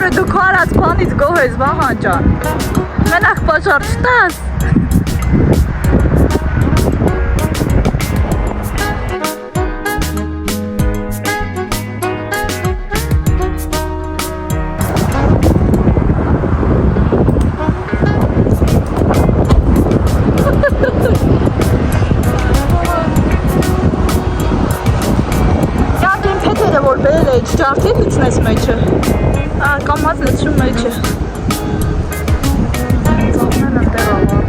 Որը դու քո արած բանից գոհ ես, Վահան ջան։ Մենակ բաժար չտաս։ Ջարդի լցնես մեջը, կամած լցրում մեջը, ծողնեն ընտեղ աղա։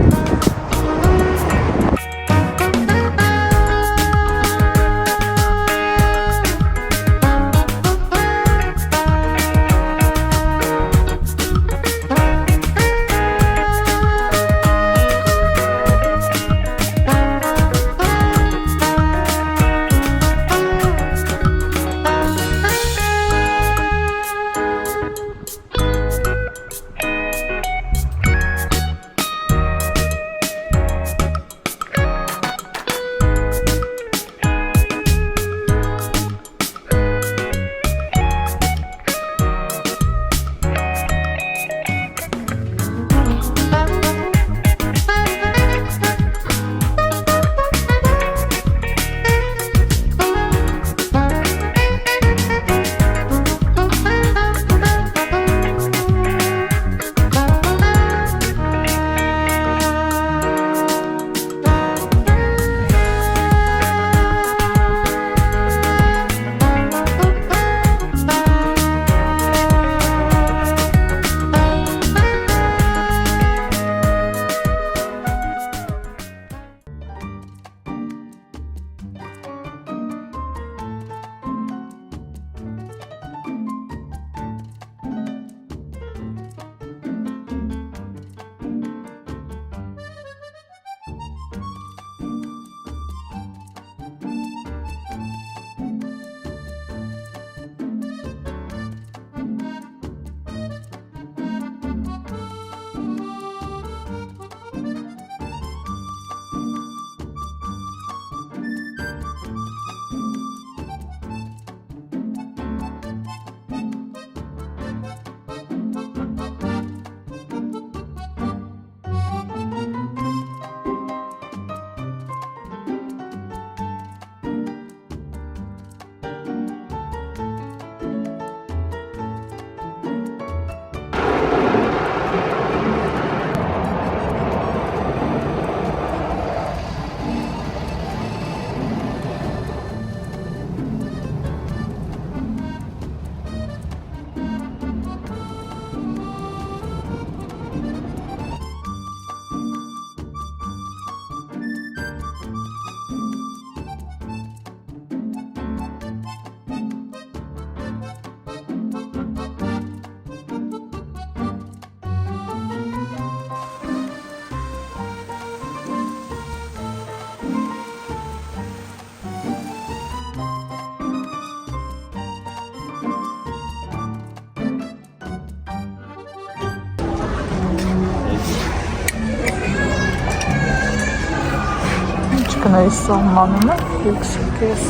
Այս սահմանում է լյուքսուկես։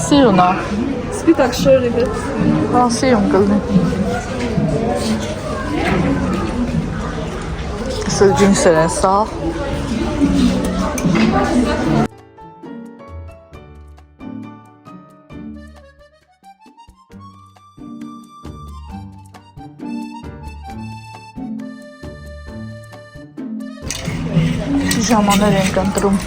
Սիրուն է։ Սպիտակ շորի վեց։ Սիրուն կլնի։ Սա ջինսեր են սա։ Ժամաներ ենք ընտրում։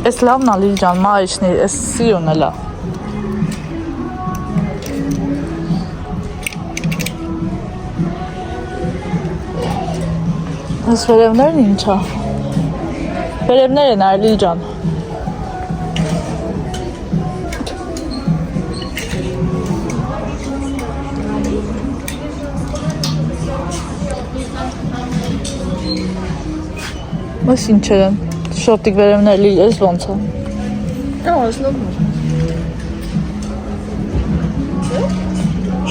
Էս լավն է Լիլ ջան, մայիշնի, էս սիրուն է լավ։ Էս վերևներն ինչ է։ Վերևներ են Արլի ջան։ Ո՞ս ինչեր են։ Շորտիկ վերևներ լիլես ոնց է։ Այս լավ է։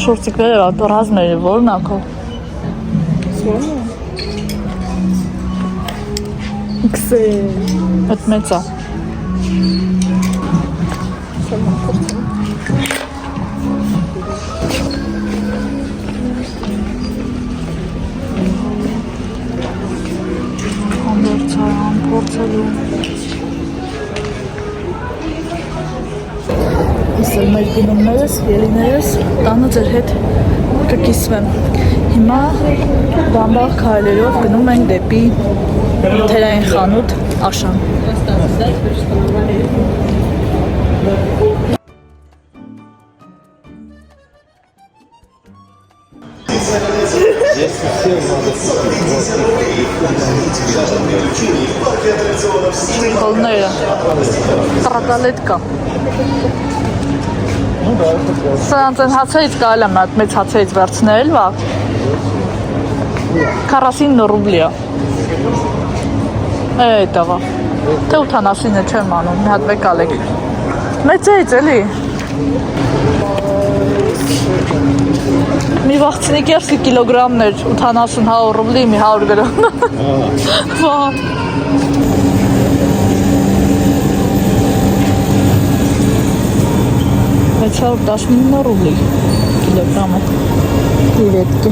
Շորտիկ վերևը ռազմերը որն ակո։ Սվանա։ Քսե։ Այդ մեծ է։ Սալմա փոքր։ Համբարձարան, փորձելու։ Իսել մեր գնումներս, ելիներս, տանը ձեր հետ կկիսվեմ։ Հիմա բամբաղ քայլերով գնում ենք դեպի թերային խանութ Աշան։ Խոլները, տրատալետկա։ Սրանց են հացերից կարել եմ այդ մեծ հացերից վերցնել, վաղ։ 40 ռուբլի է։ Էտավա։ Թե 80-ը չեմ անում, մի հատ մեկ ալեք։ Մեծ էից էլի։ Մի վաղցնի կերսի կիլոգրամներ, 80 ռուբլի, մի 100 գրամ։ Վաղ։ 619 ռուբլի կիլոգրամը կիրետկի։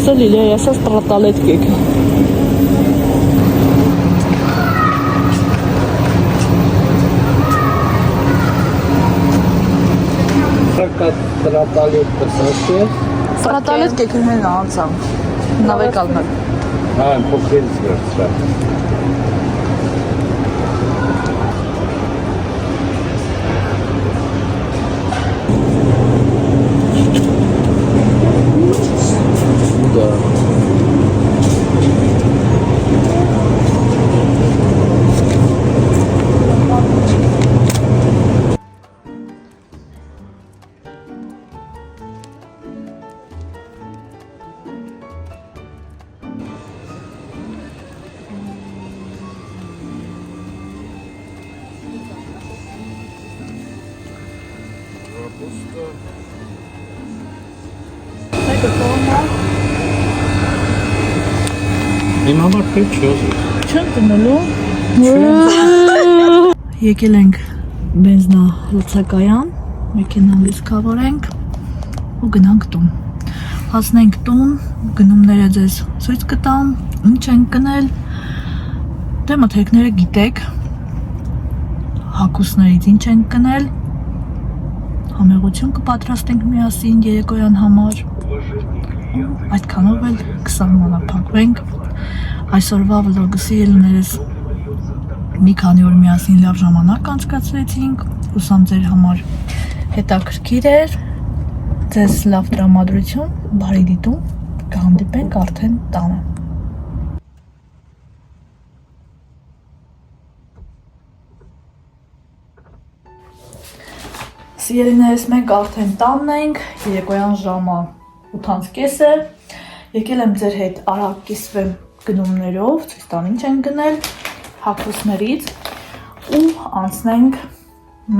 Իսը լիլիա եսաս տրատալետկեք։ Տրատալետկեք հեն անցամ, նավեկալներ։ Հա, փոքրից վերցրա։ Իմ համար պետք չի ոզի։ Չեմ տնելու։ Եկել ենք բենզնա լցակայան, մեքենան լիցքավորենք ու գնանք տուն։ Հասնենք տուն, գնումները ձեզ ցույց կտամ, ինչ ենք գնել։ Դե մթերքները գիտեք։ Հագուստներից ինչ ենք գնել։ Համեղություն կպատրաստենք միասին երեկոյան համար։ Այդքանով էլ 20 մանրափակվենք։ Այսօրվա վլոգսի ելիներս մի քանի օր միասին լավ ժամանակ անցկացրեցինք, հուսամ ձեր համար հետաքրքիր էր, ձեզ լավ տրամադրություն, բարի դիտում, կհանդիպենք արդեն տանը։ Սիրելիներս մենք արդեն տանն ենք, երեկոյան ժամը 8:30 է, եկել եմ ձեր հետ արագ կիսվեմ գնումներով, ցույց տամ ինչ ենք գնել, հագուստներից ու անցնենք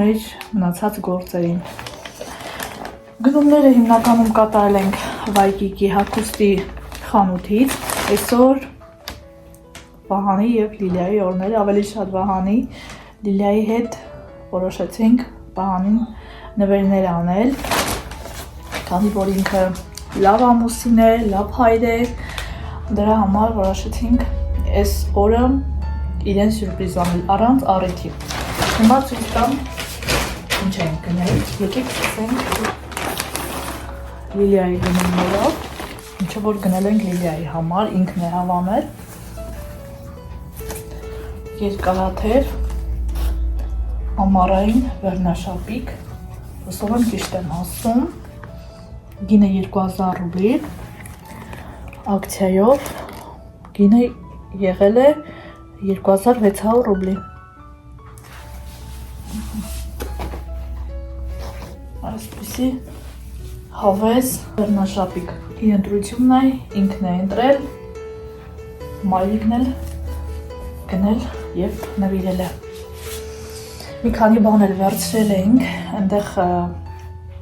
մեր մնացած գործերին։ Գնումները հիմնականում կատարել ենք Վայկիկի հագուստի խանութից, այսօր Վահանի և Լիլիայի օրները, ավելի շատ Վահանի, Լիլիայի հետ որոշեցինք Վահանին նվերներ անել, քանի որ ինքը լավ ամուսին է, լավ հայր է, դրա համար որոշեցինք այս օրը իրեն սյուրպրիզ անել առանց առիթի։ Հիմա ցույց տամ ինչ ենք գնել, եկեք սկսենք Լիլիայի գնումներով, ինչը որ գնել ենք Լիլիայի համար, ինքն է հավանել, երկարաթև, ամառային վերնաշապիկ, հուսով եմ ճիշտ եմ ասում, գինը 2000 ռուբլի, ակցիայով Գինը եղել է 2600 ռուբլի։ Այսպիսի հավես վերնաշապիկ։ Իր ընտրությունն է, ինքն է ընտրել, մայրիկն էլ գնել և նվիրել է։ Մի քանի բան էլ վերցրել էինք, այնտեղ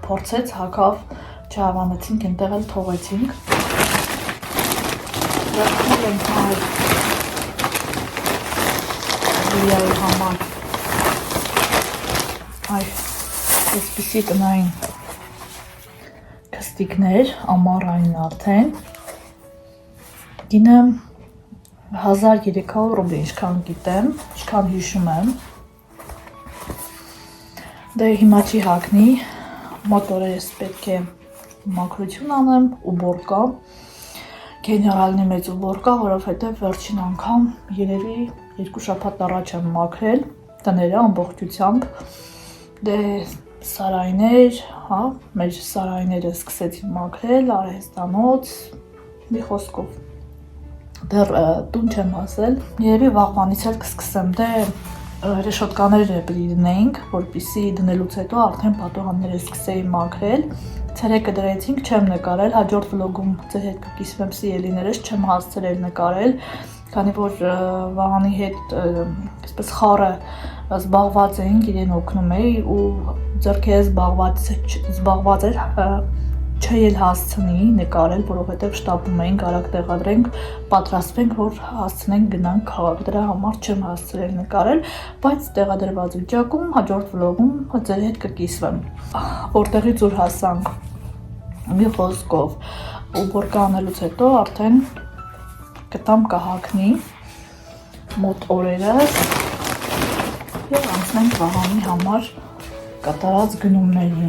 փորձեց, հագավ, չհավանեցինք, այնտեղ էլ թողեցինք։ Վերցրել ենք նաև Լիլիայի համար այսպիսի տնային քստիկներ, ամառային արդեն։ Գինը 1300 ռուբլի, ինչքան գիտեմ, ինչքան հիշում եմ։ Դե հիմա չի հագնի, մոտորերս պետք է մաքրություն անեմ, ուբոր կա, գեներալնի մեծ ուբոր կա, որովհետև վերջին անգամ երևի 2 շաբաթ առաջ եմ մաքրել տները ամբողջությամբ, դե սարայներ, հա, մեր սարայները սկսեցին մաքրել, արհեստանոց, մի խոսքով, դեռ տուն չեմ հասել, երևի վաղվանից էլ կսկսեմ, դե ռեշոտկաները պիտի դնեինք, որպեսզի դնելուց հետո արդեն պատուհանները սկսեի մաքրել, ցերեկը դրեցինք, չեմ նկարել, հաջորդ վլոգում ձեր հետ կկիսվեմ սիրելիներս, չեմ հասցրել նկարել, քանի որ Վահանի հետ այսպես խառը զբաղված էինք, իրեն օգնում էի ու ձեռքերս զբաղված էր չէի հասցնի նկարել, որովհետև շտապում էինք, արագ տեղադրենք, պատրաստվենք, որ հասցնենք գնանք քաղաք, դրա համար չեմ հասցրել նկարել, բայց տեղադրված վիճակում հաջորդ վլոգում ձեր հետ կկիսվեմ, որտեղից ուր հասանք, մի խոսքով, ուբորկա անելուց հետո արդեն կտամ կհագնի մոտ օրերս և անցնենք Վահանի համար կատարած գնումների։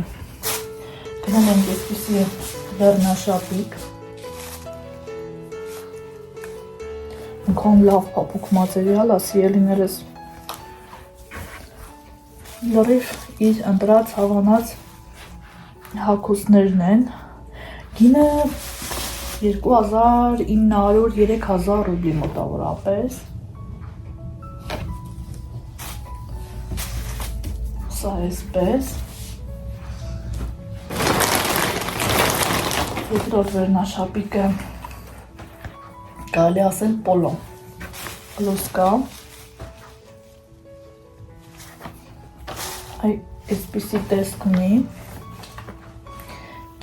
Գնել ենք այսպիսի վերնաշապիկ, նքոն լավ պապուկ մատերիալ, սիրելիներս լրիվ իր ընտրած հավանած հագուստներն են, գինը 2900-3000 ռուբլի մոտավորապես, սա այսպես, երկրորդ վերնաշապիկը կարելի ասել պոլո, պլուս կա, այսպիսի տեսք ունի,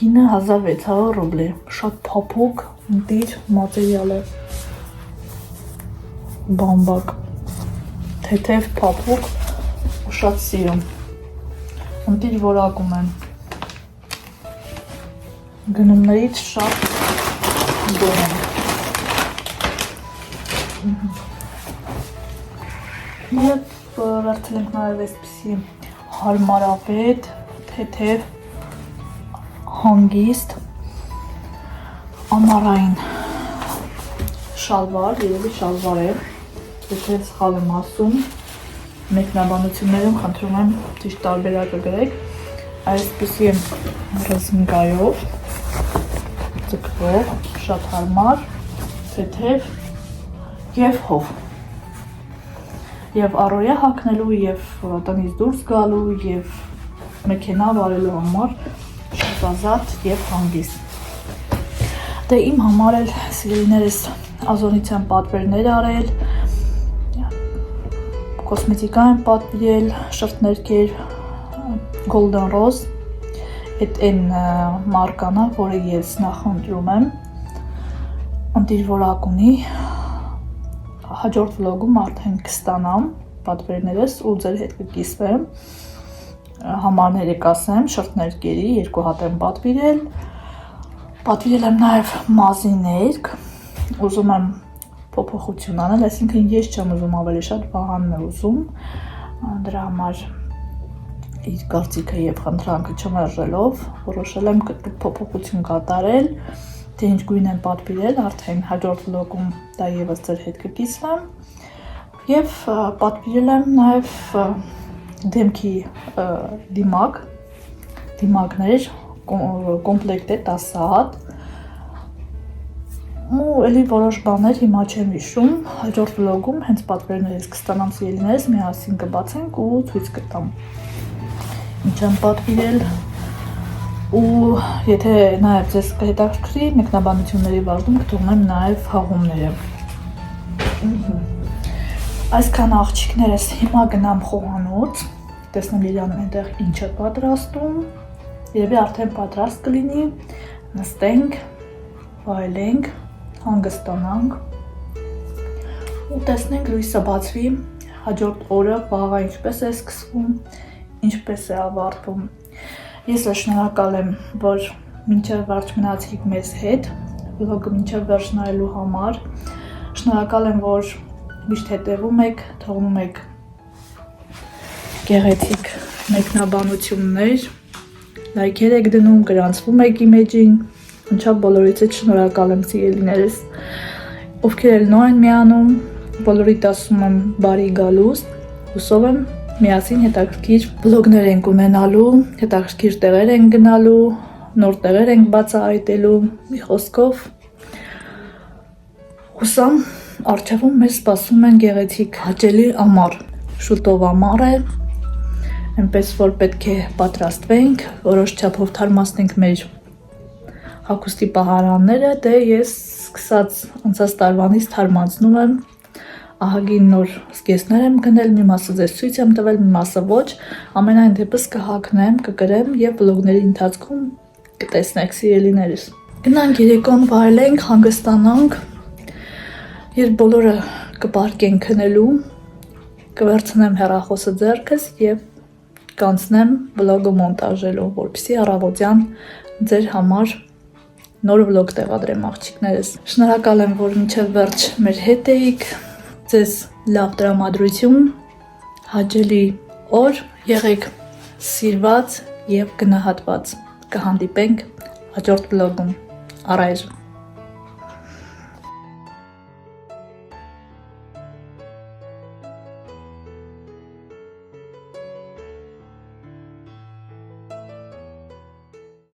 գինը 1600 ռուբլի, շատ փափուկ, ընտիր մատերիալ է, բամբակ, թեթև փափուկ ու շատ սիրում, ընտիր որակում եմ, գնումներից շատ գոհ եմ, և վերցրել ենք նաև այսպիսի հարմարավետ, թեթև, հանգիստ, ամառային շալվար, երևի շալվար է, եթե սխալ եմ ասում, մեկնաբանություններում խնդրում եմ ճիշտ տարբերակը գրեք, այսպիսի ռզմգայով, ձգվող, շատ հարմար, թեթև և հով, և առօրյա հագնելու, և տնից դուրս գալու, և մեքենա վարելու համար շատ ազատ և հանգիստ։ Դե իմ համար էլ սիրելիներս Ազոնից եմ պատվերներ արել, կոսմետիկա եմ պատվիրել, շրթներկեր Golden Rose, այդ այն մարկան է, որը ես նախընտրում եմ, ընտիր որակ ունի, հաջորդ վլոգում արդեն կստանամ պատվերներս ու ձեր հետ կկիսվեմ, համարները կասեմ, շրթներկերի, 2 հատ եմ պատվիրել եմ նաև մազի ներք, ուզում եմ փոփոխություն անել, այսինքն ես չեմ ուզում ավելի շատ Վահանն է ուզում, դրա համար իր կարծիքը և խնդրանքը չմերժելով, որոշել եմ փոփոխություն կատարել, թե ինչ գույն եմ պատվիրել, արդեն հաջորդ վլոգում դա ևս ձեր հետ կկիսվեմ, և պատվիրել եմ նաև դեմքի դիմակներ, կոմպլեկտ է 10 հատ, Ու էլի որոշ բաներ հիմա չեմ հիշում, հաջորդ վլոգում հենց պատվերներից կստանամ սիրելիներս, միասին կբացենք ու ցույց կտամ։ Ինչ եմ պատվիրել ու եթե նաև ձեզ կհետաքրքրի մեկնաբանությունների բաժնում կթողնեմ նաև հաղումները։ Այսքան աղջիկներս հիմա գնամ խոհանոց, տեսնեմ Լիլիանը այնտեղ ինչ է պատրաստում, երևի արդեն պատրաստ կլինի, նստենք, վայելենք, հանգստանանք ու տեսնենք լույսը բացվի, հաջորդ օրը վաղը ինչպես է սկսվում, ինչպես է ավարտվում։ Ես շնորհակալ եմ, որ մինչև վերջ մնացիք մեզ հետ, վլոգը մինչև վերջ նայելու համար, շնորհակալ եմ, որ միշտ հետևում եք, թողնում եք գեղեցիկ մեկնաբանություններ, լայքեր եք դնում, գրանցվում եք իմեջին, անչափ բոլորից հետ շնորհակալ եմ սիրելիներս, ովքեր էլ նոր են միանում, բոլորիդ ասում եմ բարի գալուստ, հուսով եմ միասին հետաքրքիր վլոգներ ենք ունենալու, հետաքրքիր տեղեր ենք գնալու, նոր տեղեր ենք բացահայտելու, մի խոսքով հուսամ առջևում մեզ սպասում են գեղեցիկ հաճելի ամառ, շուտով ամառ է, այնպես որ պետք է պատրաստվենք, որոշ չափով թարմացնենք մեր հագուստի պահարանները, դե ես սկսած անցած տարվանից թարմացնում եմ, ահագին նոր զգեստներ եմ գնել, մի մասը ձեզ ցույց եմ տվել, մի մասը ոչ, ամենայն դեպս կհագնեմ, կկրեմ եւ վլոգների ընթացքում կտեսնեք սիրելիներս։ Գնանք երեկոն վայելենք, հանգստանանք, երբ բոլորը կպարկեն քնելու, կվերցնեմ հեռախոսը ձեռքս եւ կանցնեմ վլոգը մոնտաժելու, որպեսզի առավոտյան ձեր համար նոր վլոգ տեղադրեմ աղջիկներս։ Շնորհակալ եմ, որ մինչև վերջ մեր հետ էիք, ձեզ լավ տրամադրություն, հաճելի օր, եղեք սիրված եւ գնահատված։ Կհանդիպենք հաջորդ վլոգում։ Առայժմ